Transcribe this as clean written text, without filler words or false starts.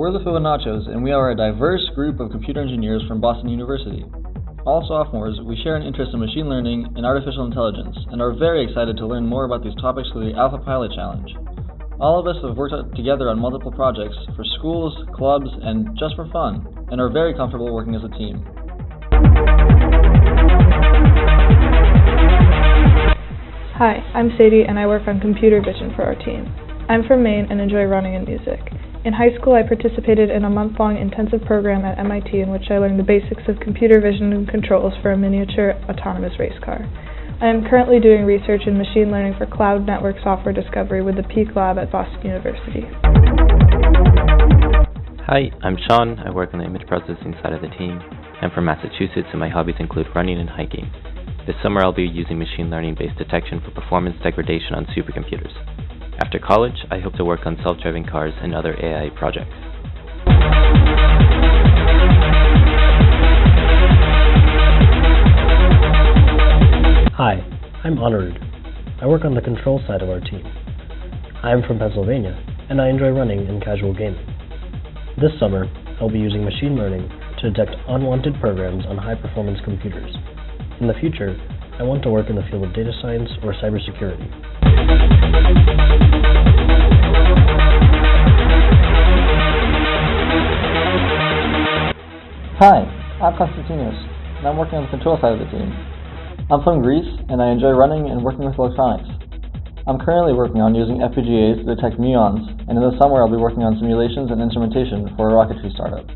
We're the Fibonachos, and we are a diverse group of computer engineers from Boston University. All sophomores, we share an interest in machine learning and artificial intelligence, and are very excited to learn more about these topics through the Alpha Pilot Challenge. All of us have worked together on multiple projects for schools, clubs, and just for fun, and are very comfortable working as a team. Hi, I'm Sadie, and I work on computer vision for our team. I'm from Maine and enjoy running and music. In high school, I participated in a month-long intensive program at MIT in which I learned the basics of computer vision and controls for a miniature autonomous race car. I am currently doing research in machine learning for cloud network software discovery with the Peak Lab at Boston University. Hi, I'm Sean. I work on the image processing side of the team. I'm from Massachusetts, and my hobbies include running and hiking. This summer, I'll be using machine learning-based detection for performance degradation on supercomputers. After college, I hope to work on self-driving cars and other AI projects. Hi, I'm Anirudh. I work on the control side of our team. I am from Pennsylvania, and I enjoy running and casual gaming. This summer, I'll be using machine learning to detect unwanted programs on high-performance computers. In the future, I want to work in the field of data science or cybersecurity. Hi, I'm Konstantinos, and I'm working on the control side of the team. I'm from Greece, and I enjoy running and working with electronics. I'm currently working on using FPGAs to detect muons, and in the summer I'll be working on simulations and instrumentation for a rocketry startup.